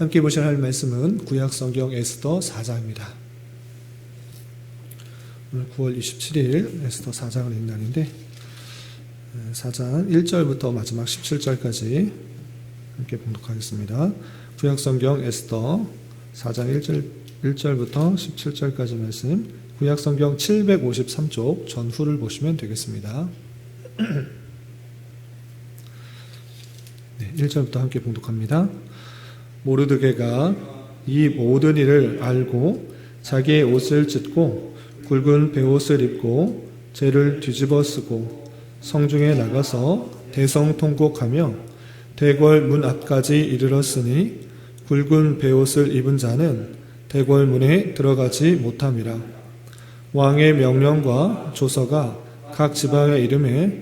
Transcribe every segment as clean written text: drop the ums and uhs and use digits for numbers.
함께 보실 할 말씀은 구약성경 에스더 4장입니다. 오늘 9월 27일 에스더 4장을 읽는 날인데 4장 1절부터 마지막 17절까지 함께 봉독하겠습니다. 구약성경 에스더 4장 1절부터 17절까지 말씀, 구약성경 753쪽 전후를 보시면 되겠습니다. 1절부터 함께 봉독합니다. 모르드게가 이 모든 일을 알고 자기의 옷을 찢고 굵은 베옷을 입고 재를 뒤집어 쓰고 성중에 나가서 대성 통곡하며 대궐 문 앞까지 이르렀으니 굵은 베옷을 입은 자는 대궐 문에 들어가지 못함이라. 왕의 명령과 조서가 각 지방의 이름에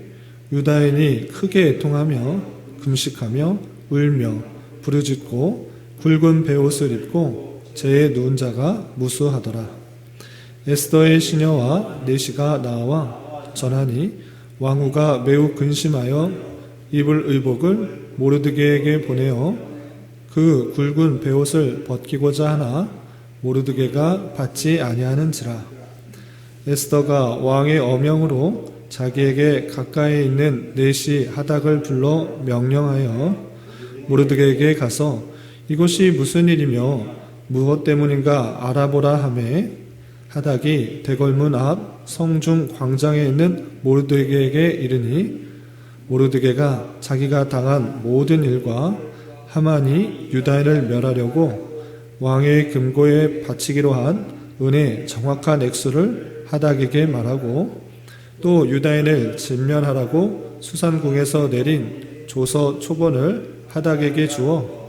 유다인이 크게 애통하며 금식하며 울며 부르짖고 굵은 베옷을 입고 재에 누운 자가 무수하더라. 에스더의 시녀와 내시가 나와 전하니 왕후가 매우 근심하여 입을 의복을 모르드게에게 보내어 그 굵은 베옷을 벗기고자 하나 모르드게가 받지 아니하는지라. 에스더가 왕의 어명으로 자기에게 가까이 있는 내시 하닥을 불러 명령하여 모르드게에게 가서 이곳이 무슨 일이며 무엇 때문인가 알아보라 하매 하닥이 대궐문 앞 성중 광장에 있는 모르드게에게 이르니 모르드게가 자기가 당한 모든 일과 하만이 유다인을 멸하려고 왕의 금고에 바치기로 한 은의 정확한 액수를 하닥에게 말하고 또 유다인을 진멸하라고 수산궁에서 내린 조서 초본을 하닥에게 주어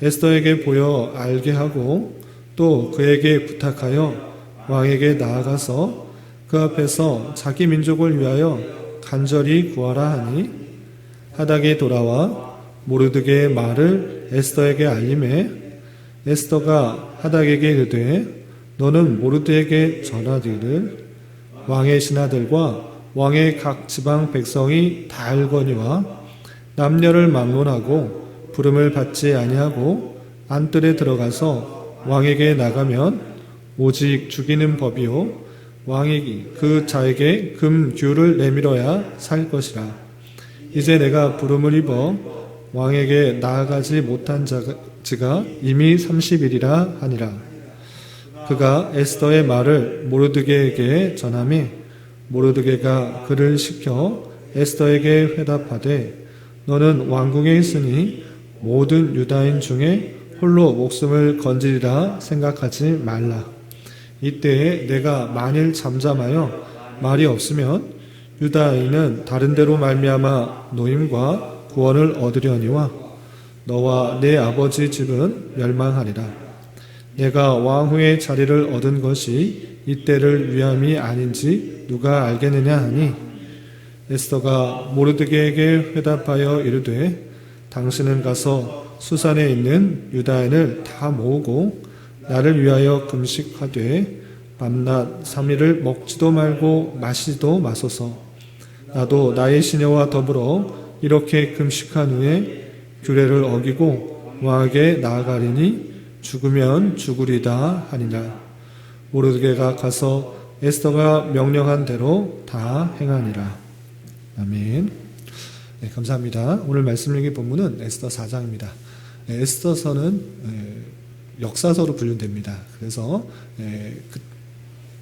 에스더에게 보여 알게 하고 또 그에게 부탁하여 왕에게 나아가서 그 앞에서 자기 민족을 위하여 간절히 구하라 하니 하닥이 돌아와 모르드게의 말을 에스더에게 알림해 에스더가 하닥에게 이르되 너는 모르드게에게 전하기를 왕의 신하들과 왕의 각 지방 백성이 다 알거니와 남녀를 막론하고 부름을 받지 아니하고 안뜰에 들어가서 왕에게 나가면 오직 죽이는 법이요 왕이 그 자에게 금규를 내밀어야 살 것이라. 이제 내가 부름을 입어 왕에게 나아가지 못한 지가 이미 30일이라 하니라. 그가 에스더의 말을 모르드게에게 전하매 모르드게가 그를 시켜 에스더에게 회답하되 너는 왕궁에 있으니 모든 유다인 중에 홀로 목숨을 건지리라 생각하지 말라. 이때에 내가 만일 잠잠하여 말이 없으면 유다인은 다른 데로 말미암아 노임과 구원을 얻으려니와 너와 내 아버지 집은 멸망하리라. 내가 왕후의 자리를 얻은 것이 이때를 위함이 아닌지 누가 알겠느냐 하니 에스더가 모르드게에게 회답하여 이르되 당신은 가서 수산에 있는 유다인을 다 모으고 나를 위하여 금식하되 밤낮 3일을 먹지도 말고 마시지도 마소서. 나도 나의 시녀와 더불어 이렇게 금식한 후에 규례를 어기고 왕에게 나아가리니 죽으면 죽으리다 하니라. 모르드게가 가서 에스더가 명령한 대로 다 행하니라. 아멘. 네, 감사합니다. 오늘 말씀 읽기 본문은 에스더 4장입니다. 에스더서는 역사서로 분류됩니다. 그래서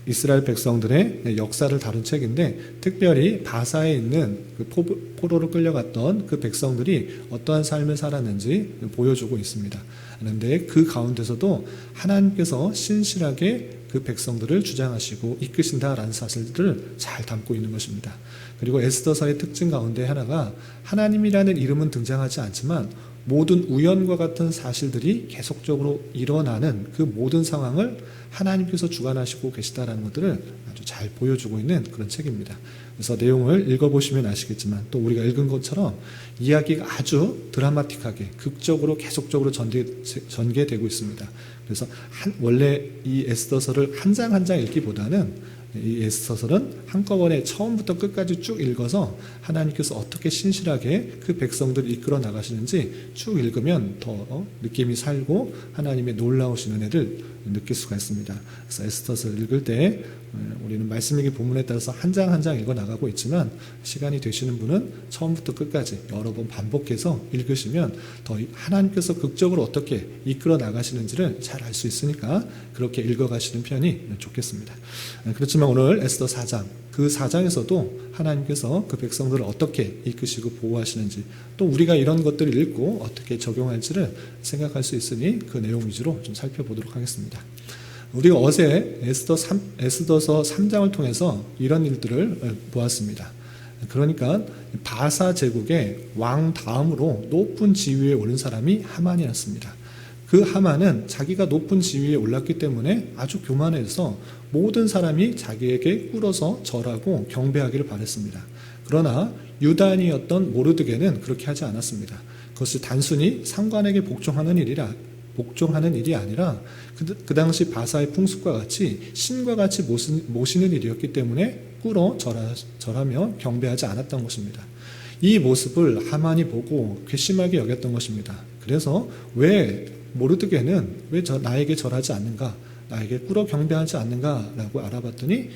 이스라엘 백성들의 역사를 다룬 책인데 특별히 바사에 있는 그 포로로 끌려갔던 그 백성들이 어떠한 삶을 살았는지 보여주고 있습니다. 그런데 그 가운데서도 하나님께서 신실하게 그 백성들을 주장하시고 이끄신다라는 사실들을 잘 담고 있는 것입니다. 그리고 에스더서의 특징 가운데 하나가 하나님이라는 이름은 등장하지 않지만 모든 우연과 같은 사실들이 계속적으로 일어나는 그 모든 상황을 하나님께서 주관하시고 계시다라는 것들을 아주 잘 보여주고 있는 그런 책입니다. 그래서 내용을 읽어보시면 아시겠지만 또 우리가 읽은 것처럼 이야기가 아주 드라마틱하게 극적으로 계속적으로 전개되고 있습니다. 그래서 원래 이 에스더서를 한 장 한 장 읽기보다는 이 에스더서는 한꺼번에 처음부터 끝까지 쭉 읽어서 하나님께서 어떻게 신실하게 그 백성들을 이끌어 나가시는지 쭉 읽으면 더 느낌이 살고 하나님의 놀라우신 은혜를 느낄 수가 있습니다. 그래서 에스더서를 읽을 때 우리는 말씀일기 본문에 따라서 한 장 한 장 읽어 나가고 있지만 시간이 되시는 분은 처음부터 끝까지 여러 번 반복해서 읽으시면 더 하나님께서 극적으로 어떻게 이끌어 나가시는지를 잘 알 수 있으니까 그렇게 읽어가시는 편이 좋겠습니다. 그렇지만 오늘 에스더 4장 그 4장에서도 하나님께서 그 백성들을 어떻게 이끄시고 보호하시는지 또 우리가 이런 것들을 읽고 어떻게 적용할지를 생각할 수 있으니 그 내용 위주로 좀 살펴보도록 하겠습니다. 우리가 어제 에스더서 3장을 통해서 이런 일들을 보았습니다. 그러니까 바사 제국의 왕 다음으로 높은 지위에 오른 사람이 하만이었습니다. 그 하만은 자기가 높은 지위에 올랐기 때문에 아주 교만해서 모든 사람이 자기에게 꿇어서 절하고 경배하기를 바랬습니다. 그러나 유다인이었던 모르드게는 그렇게 하지 않았습니다. 그것이 단순히 상관에게 복종하는 일이 아니라 그 당시 바사의 풍습과 같이 신과 같이 모시는 일이었기 때문에 꿇어 절하며 경배하지 않았던 것입니다. 이 모습을 하만이 보고 괘씸하게 여겼던 것입니다. 그래서 왜 모르드게는 왜 나에게 절하지 않는가, 나에게 꿇어 경배하지 않는가 라고 알아봤더니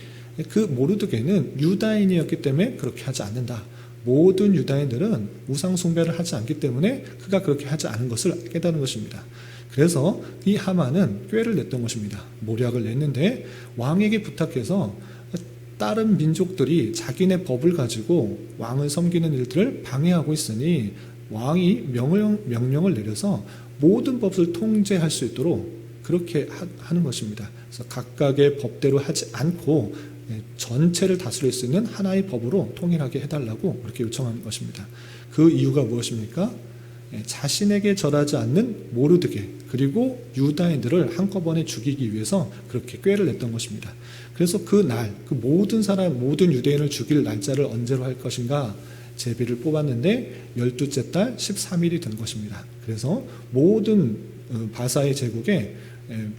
그 모르드게는 유다인이었기 때문에 그렇게 하지 않는다. 모든 유다인들은 우상 숭배를 하지 않기 때문에 그가 그렇게 하지 않은 것을 깨달은 것입니다. 그래서 이 하만은 꾀를 냈던 것입니다. 모략을 냈는데 왕에게 부탁해서 다른 민족들이 자기네 법을 가지고 왕을 섬기는 일들을 방해하고 있으니 왕이 명령을 내려서 모든 법을 통제할 수 있도록 그렇게 하는 것입니다. 그래서 각각의 법대로 하지 않고 전체를 다스릴 수 있는 하나의 법으로 통일하게 해달라고 그렇게 요청하는 것입니다. 그 이유가 무엇입니까? 자신에게 절하지 않는 모르드게 그리고 유다인들을 한꺼번에 죽이기 위해서 그렇게 꾀를 냈던 것입니다. 그래서 그 모든 유대인을 죽일 날짜를 언제로 할 것인가 제비를 뽑았는데 12째 달 13일이 된 것입니다. 그래서 모든 바사의 제국에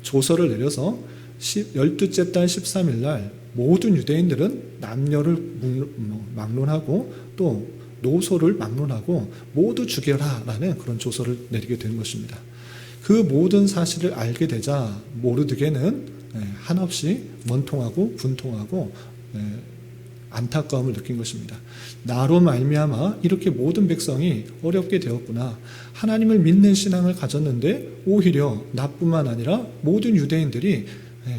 조서를 내려서 12째 달 13일 날 모든 유대인들은 남녀를 막론하고 또 노소를 막론하고 모두 죽여라 라는 그런 조서를 내리게 된 것입니다. 그 모든 사실을 알게 되자 모르드게는 한없이 원통하고 분통하고 안타까움을 느낀 것입니다. 나로 말미암아 이렇게 모든 백성이 어렵게 되었구나. 하나님을 믿는 신앙을 가졌는데 오히려 나뿐만 아니라 모든 유대인들이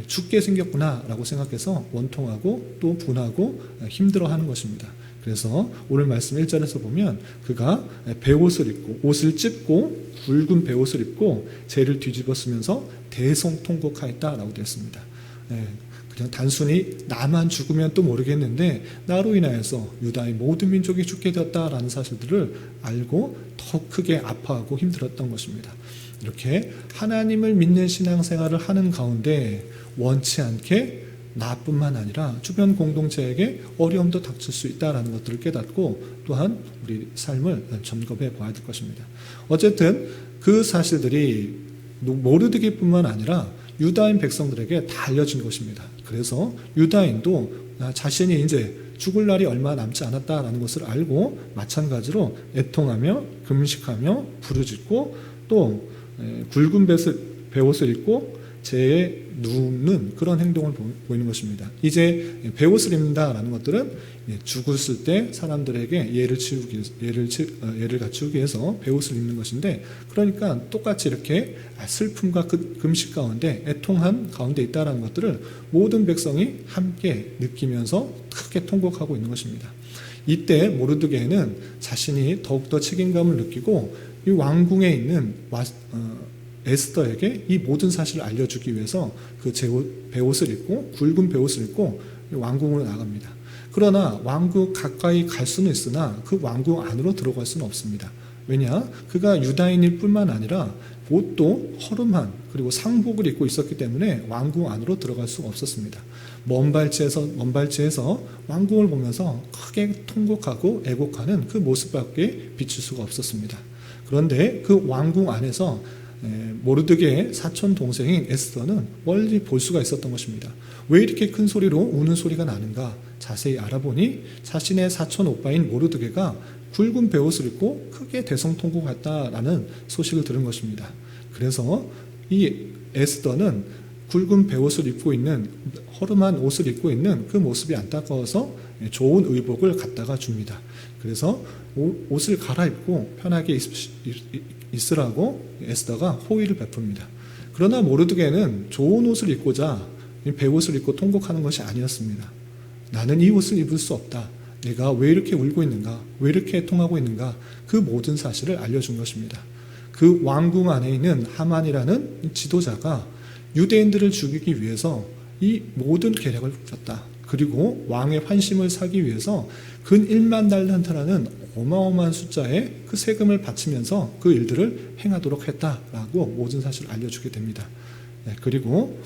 죽게 생겼구나 라고 생각해서 원통하고 또 분하고 힘들어하는 것입니다. 그래서 오늘 말씀 1절에서 보면 그가 베옷을 입고 옷을 찢고 굵은 베옷을 입고 재를 뒤집어 쓰면서 대성통곡하였다라고 되어 있습니다. 그냥 단순히 나만 죽으면 또 모르겠는데 나로 인하여서 유다의 모든 민족이 죽게 되었다라는 사실들을 알고 더 크게 아파하고 힘들었던 것입니다. 이렇게 하나님을 믿는 신앙생활을 하는 가운데 원치 않게 나뿐만 아니라 주변 공동체에게 어려움도 닥칠 수 있다는 것들을 깨닫고 또한 우리 삶을 점검해 봐야 될 것입니다. 어쨌든 그 사실들이 모르드게뿐만 아니라 유다인 백성들에게 다 알려진 것입니다. 그래서 유다인도 자신이 이제 죽을 날이 얼마 남지 않았다라는 것을 알고 마찬가지로 애통하며 금식하며 부르짖고 또 굵은 베옷을 입고 재에 누는 그런 행동을 보이는 것입니다. 이제 베옷을 입는다라는 것들은 죽었을 때 사람들에게 예를 갖추기 위해서 베옷을 입는 것인데 그러니까 똑같이 이렇게 슬픔과 금식 가운데 애통한 가운데 있다라는 것들을 모든 백성이 함께 느끼면서 크게 통곡하고 있는 것입니다. 이때 모르드게는 자신이 더욱더 책임감을 느끼고 이 왕궁에 있는 에스더에게 이 모든 사실을 알려주기 위해서 그 베옷을 입고 굵은 베옷을 입고 왕궁으로 나갑니다. 그러나 왕궁 가까이 갈 수는 있으나 그 왕궁 안으로 들어갈 수는 없습니다. 왜냐? 그가 유다인일 뿐만 아니라 옷도 허름한 그리고 상복을 입고 있었기 때문에 왕궁 안으로 들어갈 수가 없었습니다. 먼 발치에서 왕궁을 보면서 크게 통곡하고 애곡하는 그 모습밖에 비출 수가 없었습니다. 그런데 그 왕궁 안에서 모르드게의 사촌 동생인 에스더는 멀리 볼 수가 있었던 것입니다. 왜 이렇게 큰 소리로 우는 소리가 나는가 자세히 알아보니 자신의 사촌 오빠인 모르드게가 굵은 베옷을 입고 크게 대성통곡했다라는 소식을 들은 것입니다. 그래서 이 에스더는 굵은 베옷을 입고 있는 허름한 옷을 입고 있는 그 모습이 안타까워서 좋은 의복을 갖다가 줍니다. 그래서 옷을 갈아입고 편하게 있으라고 에스더가 호의를 베풉니다. 그러나 모르드게는 좋은 옷을 입고자 베옷을 입고 통곡하는 것이 아니었습니다. 나는 이 옷을 입을 수 없다. 내가 왜 이렇게 울고 있는가? 왜 이렇게 애통하고 있는가? 그 모든 사실을 알려준 것입니다. 그 왕궁 안에 있는 하만이라는 지도자가 유대인들을 죽이기 위해서 이 모든 계략을 폈다. 그리고 왕의 환심을 사기 위해서 근 1만 달란트라는 어마어마한 숫자의 그 세금을 바치면서 그 일들을 행하도록 했다라고 모든 사실을 알려주게 됩니다. 그리고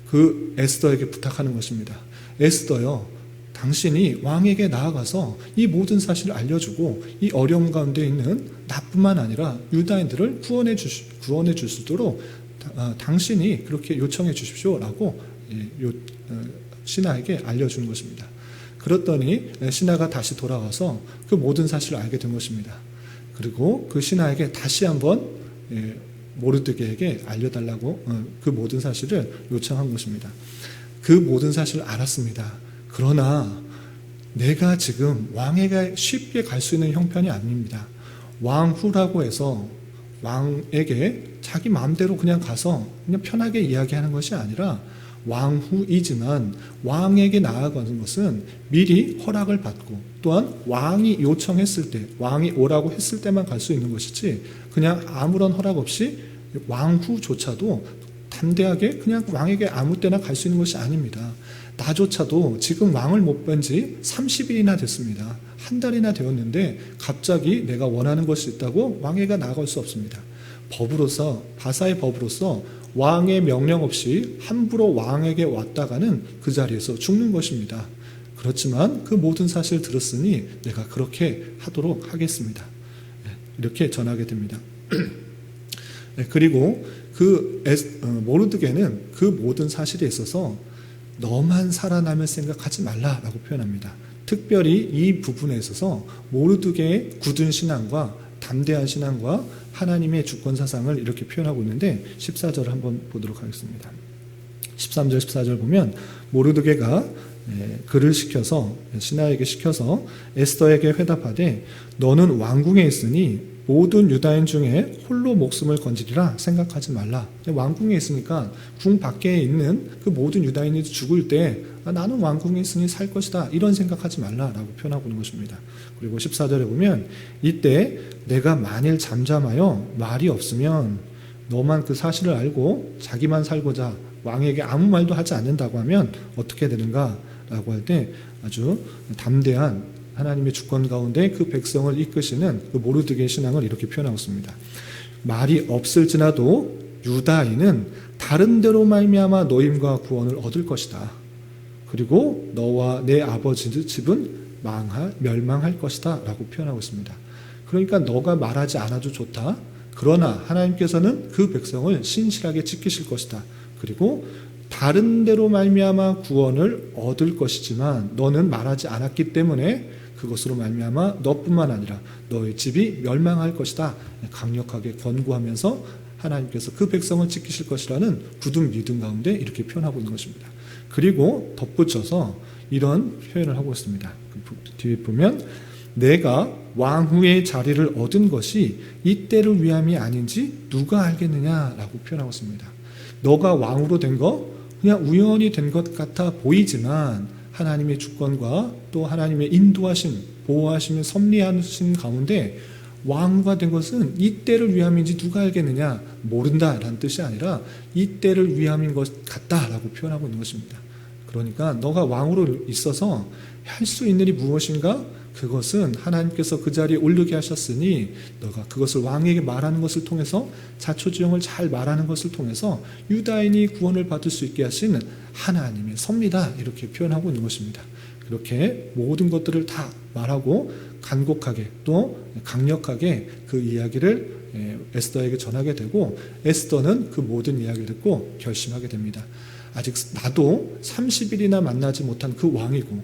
그 에스더에게 부탁하는 것입니다. 에스더요, 당신이 왕에게 나아가서 이 모든 사실을 알려주고 이 어려움 가운데 있는 나뿐만 아니라 유다인들을 구원해 줄 수 있도록 당신이 그렇게 요청해 주십시오라고 신하에게 알려주는 것입니다. 그랬더니 신하가 다시 돌아와서 그 모든 사실을 알게 된 것입니다. 그리고 그 신하에게 다시 한번 모르드게에게 알려달라고 그 모든 사실을 요청한 것입니다. 그 모든 사실을 알았습니다. 그러나 내가 지금 왕에게 쉽게 갈 수 있는 형편이 아닙니다. 왕후라고 해서 왕에게 자기 마음대로 그냥 가서 그냥 편하게 이야기하는 것이 아니라 왕후이지만 왕에게 나아가는 것은 미리 허락을 받고 또한 왕이 요청했을 때, 왕이 오라고 했을 때만 갈 수 있는 것이지 그냥 아무런 허락 없이 왕후조차도 담대하게 그냥 왕에게 아무 때나 갈 수 있는 것이 아닙니다. 나조차도 지금 왕을 못 뵌 지 30일이나 됐습니다. 한 달이나 되었는데 갑자기 내가 원하는 것이 있다고 왕에게 나아갈 수 없습니다. 법으로서, 바사의 법으로서 왕의 명령 없이 함부로 왕에게 왔다가는 그 자리에서 죽는 것입니다. 그렇지만 그 모든 사실을 들었으니 내가 그렇게 하도록 하겠습니다. 이렇게 전하게 됩니다. 그리고 모르드게는 그 모든 사실에 있어서 너만 살아남을 생각하지 말라라고 표현합니다. 특별히 이 부분에 있어서 모르드게의 굳은 신앙과 담대한 신앙과 하나님의 주권 사상을 이렇게 표현하고 있는데 14절을 한번 보도록 하겠습니다. 13절 14절 보면 모르드게가 그를 시켜서 신하에게 시켜서 에스더에게 회답하되 너는 왕궁에 있으니 모든 유다인 중에 홀로 목숨을 건지리라 생각하지 말라. 왕궁에 있으니까 궁 밖에 있는 그 모든 유다인이 죽을 때 나는 왕궁에 있으니 살 것이다 이런 생각하지 말라라고 표현하고 있는 것입니다. 그리고 14절에 보면 이때 내가 만일 잠잠하여 말이 없으면 너만 그 사실을 알고 자기만 살고자 왕에게 아무 말도 하지 않는다고 하면 어떻게 되는가 라고 할 때 아주 담대한 하나님의 주권 가운데 그 백성을 이끄시는 그 모르드게의 신앙을 이렇게 표현하고 있습니다. 말이 없을지라도 유다인은 다른 데로 말미암아 노임과 구원을 얻을 것이다. 그리고 너와 내 아버지 집은 멸망할 것이다 라고 표현하고 있습니다. 그러니까 너가 말하지 않아도 좋다. 그러나 하나님께서는 그 백성을 신실하게 지키실 것이다. 그리고 다른 데로 말미암아 구원을 얻을 것이지만 너는 말하지 않았기 때문에 그것으로 말미암아 너뿐만 아니라 너의 집이 멸망할 것이다. 강력하게 권고하면서 하나님께서 그 백성을 지키실 것이라는 굳은 믿음 가운데 이렇게 표현하고 있는 것입니다. 그리고 덧붙여서 이런 표현을 하고 있습니다. 뒤에 보면 내가 왕후의 자리를 얻은 것이 이때를 위함이 아닌지 누가 알겠느냐라고 표현하고 있습니다. 너가 왕으로 된 거 그냥 우연히 된 것 같아 보이지만 하나님의 주권과 또 하나님의 인도하심, 보호하심, 섭리하신 가운데 왕후가 된 것은 이때를 위함인지 누가 알겠느냐 모른다라는 뜻이 아니라 이때를 위함인 것 같다라고 표현하고 있는 것입니다. 그러니까 너가 왕으로 있어서 할 수 있는 일이 무엇인가? 그것은 하나님께서 그 자리에 오르게 하셨으니 너가 그것을 왕에게 말하는 것을 통해서 자초지종을 잘 말하는 것을 통해서 유다인이 구원을 받을 수 있게 하시는 하나님의 섭리다 이렇게 표현하고 있는 것입니다. 그렇게 모든 것들을 다 말하고 간곡하게 또 강력하게 그 이야기를 에스더에게 전하게 되고 에스더는 그 모든 이야기를 듣고 결심하게 됩니다. 아직 나도 30일이나 만나지 못한 그 왕이고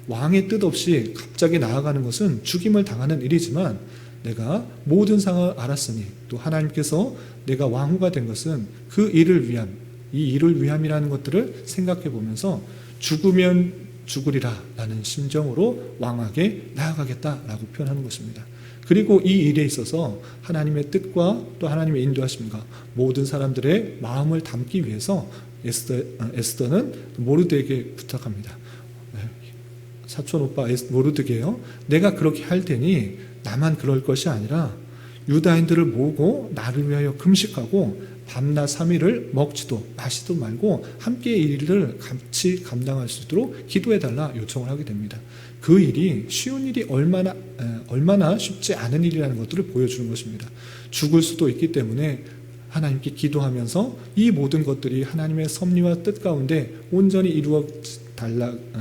왕의 뜻 없이 갑자기 나아가는 것은 죽임을 당하는 일이지만 내가 모든 상황을 알았으니 또 하나님께서 내가 왕후가 된 것은 그 일을 위함, 이 일을 위함이라는 것들을 생각해 보면서 죽으면 죽으리라 라는 심정으로 왕에게 나아가겠다라고 표현하는 것입니다. 그리고 이 일에 있어서 하나님의 뜻과 또 하나님의 인도하심과 모든 사람들의 마음을 담기 위해서 에스더는 모르드에게 부탁합니다. 사촌 오빠 모르드게요, 내가 그렇게 할 테니 나만 그럴 것이 아니라 유다인들을 모으고 나를 위하여 금식하고 밤낮 3일을 먹지도 마시도 말고 함께 이 일을 같이 감당할 수 있도록 기도해달라 요청을 하게 됩니다. 그 일이 쉬운 일이 얼마나 쉽지 않은 일이라는 것들을 보여주는 것입니다. 죽을 수도 있기 때문에 하나님께 기도하면서 이 모든 것들이 하나님의 섭리와 뜻 가운데 온전히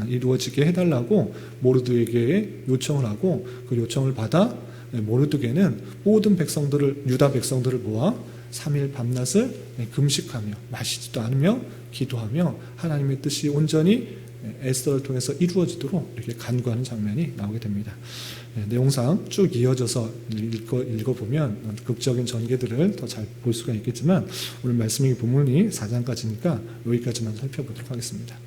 이루어지게 해달라고 모르드에게 요청을 하고 그 요청을 받아 모르드게는 모든 백성들을, 유다 백성들을 모아 3일 밤낮을 금식하며 마시지도 않으며 기도하며 하나님의 뜻이 온전히 에스더를 통해서 이루어지도록 이렇게 간구하는 장면이 나오게 됩니다. 내용상 쭉 이어져서 읽어보면 극적인 전개들을 더 잘 볼 수가 있겠지만 오늘 말씀이 본문이 4장까지니까 여기까지만 살펴보도록 하겠습니다.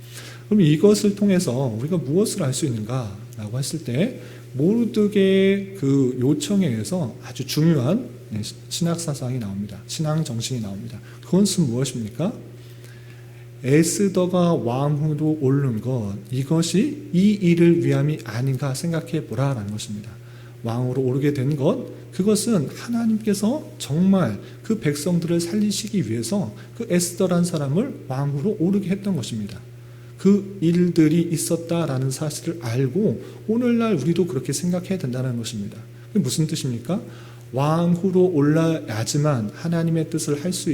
그럼 이것을 통해서 우리가 무엇을 알 수 있는가라고 했을 때 모르드게의 그 요청에 의해서 아주 중요한 신학 사상이 나옵니다. 신앙 정신이 나옵니다. 그것은 무엇입니까? 에스더가 왕후로 오른 것, 이것이 이 일을 위함이 아닌가 생각해 보라라는 것입니다. 왕으로 오르게 된 것, 그것은 하나님께서 정말 그 백성들을 살리시기 위해서 그 에스더란 사람을 왕으로 오르게 했던 것입니다. 그 일들이 있었다라는 사실을 알고 오늘날 우리도 그렇게 생각해야 된다는 것입니다. 그게 무슨 뜻입니까? 왕후로 올라야지만 하나님의 뜻을 할 수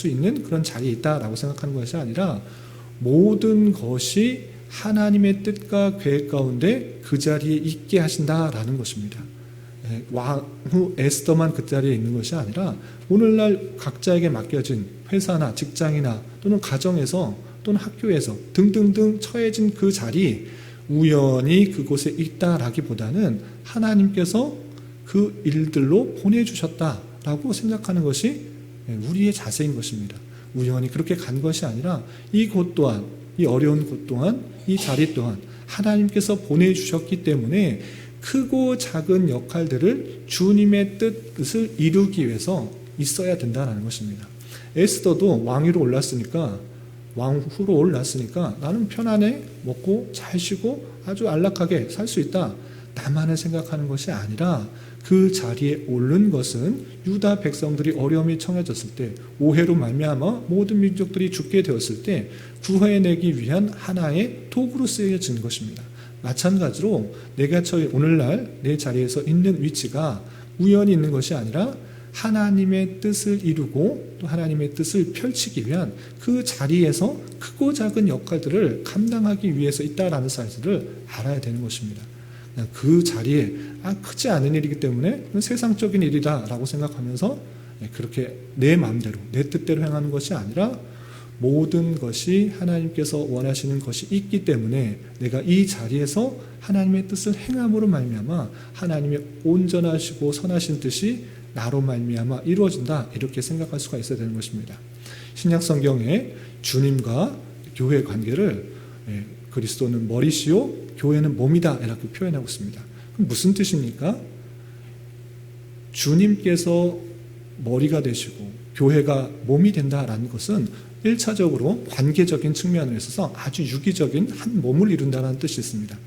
있는 그런 자리에 있다라고 생각하는 것이 아니라 모든 것이 하나님의 뜻과 계획 가운데 그 자리에 있게 하신다라는 것입니다. 왕후 에스더만 그 자리에 있는 것이 아니라 오늘날 각자에게 맡겨진 회사나 직장이나 또는 가정에서 또는 학교에서 등등등 처해진 그 자리, 우연히 그곳에 있다라기보다는 하나님께서 그 일들로 보내주셨다라고 생각하는 것이 우리의 자세인 것입니다. 우연히 그렇게 간 것이 아니라 이곳 또한, 이 어려운 곳 또한, 이 자리 또한 하나님께서 보내주셨기 때문에 크고 작은 역할들을 주님의 뜻을 이루기 위해서 있어야 된다는 것입니다. 에스더도 왕위로 올랐으니까, 왕후로 올랐으니까 나는 편안해, 먹고 잘 쉬고 아주 안락하게 살 수 있다, 나만을 생각하는 것이 아니라 그 자리에 오른 것은 유다 백성들이 어려움이 처해졌을 때, 오해로 말미암아 모든 민족들이 죽게 되었을 때 구해내기 위한 하나의 도구로 쓰여진 것입니다. 마찬가지로 내가 오늘날 내 자리에서 있는 위치가 우연히 있는 것이 아니라 하나님의 뜻을 이루고 또 하나님의 뜻을 펼치기 위한 그 자리에서 크고 작은 역할들을 감당하기 위해서 있다라는 사실을 알아야 되는 것입니다. 그 자리에 크지 않은 일이기 때문에 세상적인 일이다라고 생각하면서 그렇게 내 마음대로 내 뜻대로 행하는 것이 아니라 모든 것이 하나님께서 원하시는 것이 있기 때문에 내가 이 자리에서 하나님의 뜻을 행함으로 말미암아 하나님의 온전하시고 선하신 뜻이 나로 말미암아 이루어진다, 이렇게 생각할 수가 있어야 되는 것입니다. 신약 성경에 주님과 교회의 관계를 그리스도는 머리시요 교회는 몸이다, 이렇게 표현하고 있습니다. 그럼 무슨 뜻입니까? 주님께서 머리가 되시고 교회가 몸이 된다라는 것은 1차적으로 관계적인 측면에 있어서 아주 유기적인 한 몸을 이룬다는 뜻이 있습니다.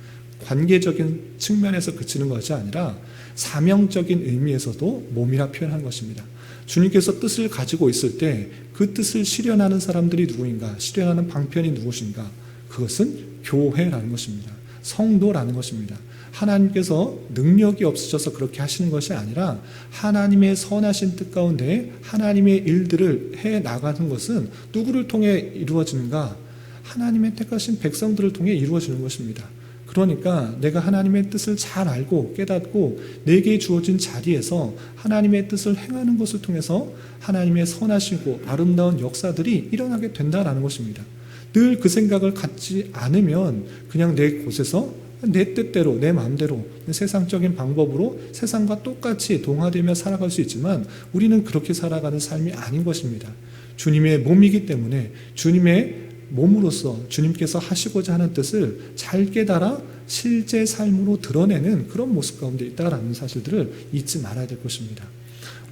관계적인 측면에서 그치는 것이 아니라 사명적인 의미에서도 몸이라 표현한 것입니다. 주님께서 뜻을 가지고 있을 때 그 뜻을 실현하는 사람들이 누구인가, 실현하는 방편이 누구신가, 그것은 교회라는 것입니다. 성도라는 것입니다. 하나님께서 능력이 없으셔서 그렇게 하시는 것이 아니라 하나님의 선하신 뜻 가운데 하나님의 일들을 해 나가는 것은 누구를 통해 이루어지는가? 하나님의 택하신 백성들을 통해 이루어지는 것입니다. 그러니까 내가 하나님의 뜻을 잘 알고 깨닫고 내게 주어진 자리에서 하나님의 뜻을 행하는 것을 통해서 하나님의 선하시고 아름다운 역사들이 일어나게 된다라는 것입니다. 늘 그 생각을 갖지 않으면 그냥 내 곳에서 내 뜻대로 내 마음대로 세상적인 방법으로 세상과 똑같이 동화되며 살아갈 수 있지만 우리는 그렇게 살아가는 삶이 아닌 것입니다. 주님의 몸이기 때문에 주님의 몸으로서 주님께서 하시고자 하는 뜻을 잘 깨달아 실제 삶으로 드러내는 그런 모습 가운데 있다라는 사실들을 잊지 말아야 될 것입니다.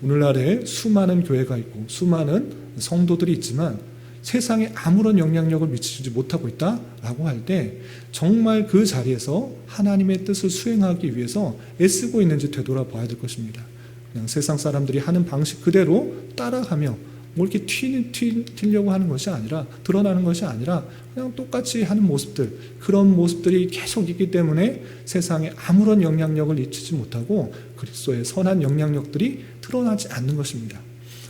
오늘날에 수많은 교회가 있고 수많은 성도들이 있지만 세상에 아무런 영향력을 미치지 못하고 있다라고 할 때 정말 그 자리에서 하나님의 뜻을 수행하기 위해서 애쓰고 있는지 되돌아봐야 될 것입니다. 그냥 세상 사람들이 하는 방식 그대로 따라가며 뭐 이렇게 튀려고 하는 것이 아니라 드러나는 것이 아니라 그냥 똑같이 하는 모습들, 그런 모습들이 계속 있기 때문에 세상에 아무런 영향력을 미치지 못하고 그리스도의 선한 영향력들이 드러나지 않는 것입니다.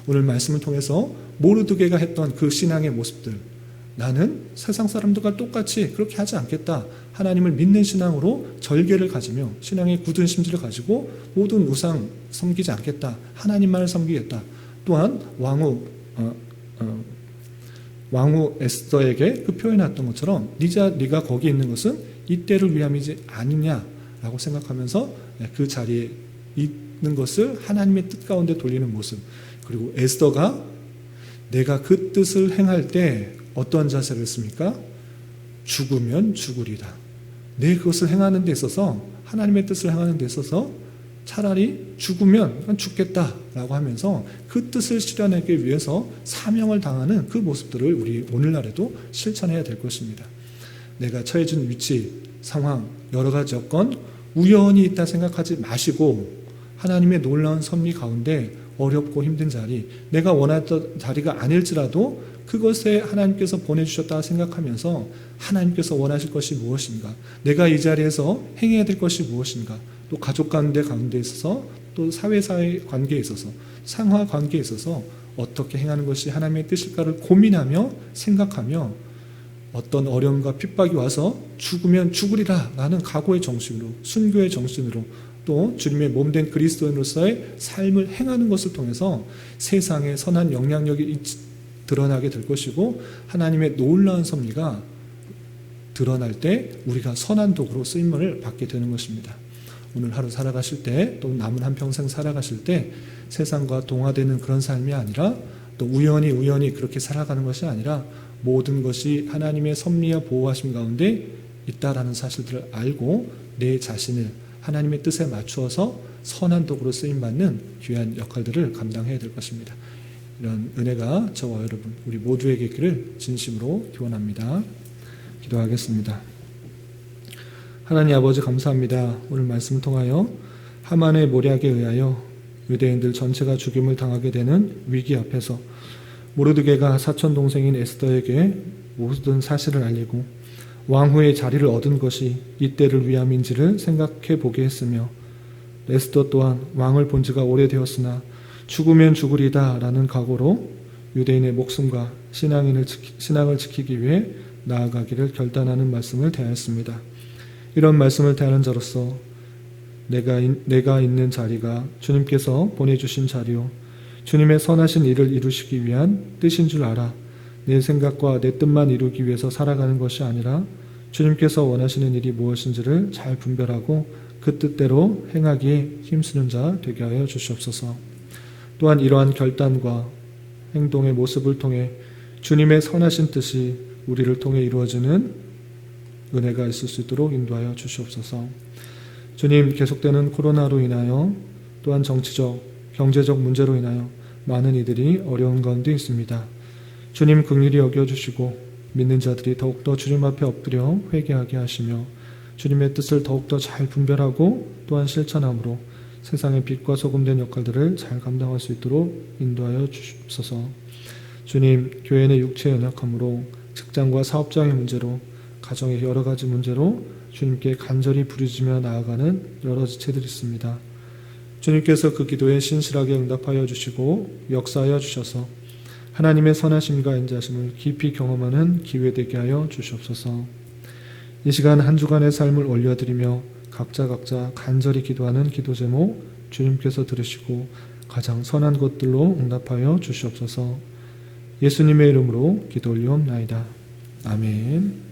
오늘 말씀을 통해서 모르드게가 했던 그 신앙의 모습들, 나는 세상 사람들과 똑같이 그렇게 하지 않겠다. 하나님을 믿는 신앙으로 절개를 가지며 신앙의 굳은 심지를 가지고 모든 우상 섬기지 않겠다. 하나님만을 섬기겠다. 또한 왕후 에스더에게 그 표현했던 것처럼 네가 거기 있는 것은 이때를 위함이지 아니냐라고 생각하면서 그 자리에 있는 것을 하나님의 뜻 가운데 돌리는 모습, 그리고 에스더가 내가 그 뜻을 행할 때 어떤 자세를 했습니까? 죽으면 죽으리다. 내 그것을 행하는 데 있어서 하나님의 뜻을 행하는 데 있어서 차라리 죽으면 죽겠다라고 하면서 그 뜻을 실현하기 위해서 사명을 당하는 그 모습들을 우리 오늘날에도 실천해야 될 것입니다. 내가 처해진 위치, 상황, 여러 가지 여건 우연히 있다 생각하지 마시고 하나님의 놀라운 섭리 가운데 어렵고 힘든 자리, 내가 원했던 자리가 아닐지라도 그것에 하나님께서 보내주셨다 생각하면서 하나님께서 원하실 것이 무엇인가, 내가 이 자리에서 행해야 될 것이 무엇인가, 또 가족 가운데 있어서 또 사회사의 관계에 있어서 상하 관계에 있어서 어떻게 행하는 것이 하나님의 뜻일까를 고민하며 생각하며 어떤 어려움과 핍박이 와서 죽으면 죽으리라 라는 각오의 정신으로, 순교의 정신으로 또 주님의 몸된 그리스도인으로서의 삶을 행하는 것을 통해서 세상에 선한 영향력이 드러나게 될 것이고 하나님의 놀라운 섭리가 드러날 때 우리가 선한 도구로 쓰임을 받게 되는 것입니다. 오늘 하루 살아가실 때 또 남은 한평생 살아가실 때 세상과 동화되는 그런 삶이 아니라 또 우연히 그렇게 살아가는 것이 아니라 모든 것이 하나님의 섭리와 보호하심 가운데 있다라는 사실들을 알고 내 자신을 하나님의 뜻에 맞추어서 선한 도구로 쓰임받는 귀한 역할들을 감당해야 될 것입니다. 이런 은혜가 저와 여러분 우리 모두에게 있기를 진심으로 기원합니다. 기도하겠습니다. 하나님 아버지 감사합니다. 오늘 말씀을 통하여 하만의 모략에 의하여 유대인들 전체가 죽임을 당하게 되는 위기 앞에서 모르드게가 사촌동생인 에스더에게 모든 사실을 알리고 왕후의 자리를 얻은 것이 이때를 위함인지를 생각해 보게 했으며 에스더 또한 왕을 본 지가 오래되었으나 죽으면 죽으리다 라는 각오로 유대인의 목숨과 신앙을 지키기 위해 나아가기를 결단하는 말씀을 대하였습니다. 이런 말씀을 대하는 자로서 내가 있는 자리가 주님께서 보내주신 자리요 주님의 선하신 일을 이루시기 위한 뜻인 줄 알아 내 생각과 내 뜻만 이루기 위해서 살아가는 것이 아니라 주님께서 원하시는 일이 무엇인지를 잘 분별하고 그 뜻대로 행하기에 힘쓰는 자 되게 하여 주시옵소서. 또한 이러한 결단과 행동의 모습을 통해 주님의 선하신 뜻이 우리를 통해 이루어지는 은혜가 있을 수 있도록 인도하여 주시옵소서. 주님, 계속되는 코로나로 인하여 또한 정치적, 경제적 문제로 인하여 많은 이들이 어려운 가운데 있습니다. 주님 긍휼히 여겨주시고 믿는 자들이 더욱더 주님 앞에 엎드려 회개하게 하시며 주님의 뜻을 더욱더 잘 분별하고 또한 실천함으로 세상의 빛과 소금된 역할들을 잘 감당할 수 있도록 인도하여 주시옵소서. 주님, 교회 내 육체의 연약함으로 직장과 사업장의 문제로 가정의 여러 가지 문제로 주님께 간절히 부르짖으며 나아가는 여러 지체들이 있습니다. 주님께서 그 기도에 신실하게 응답하여 주시고 역사하여 주셔서 하나님의 선하심과 인자심을 깊이 경험하는 기회 되게 하여 주시옵소서. 이 시간 한 주간의 삶을 올려드리며 각자 간절히 기도하는 기도 제목 주님께서 들으시고 가장 선한 것들로 응답하여 주시옵소서. 예수님의 이름으로 기도 올리옵나이다. 아멘.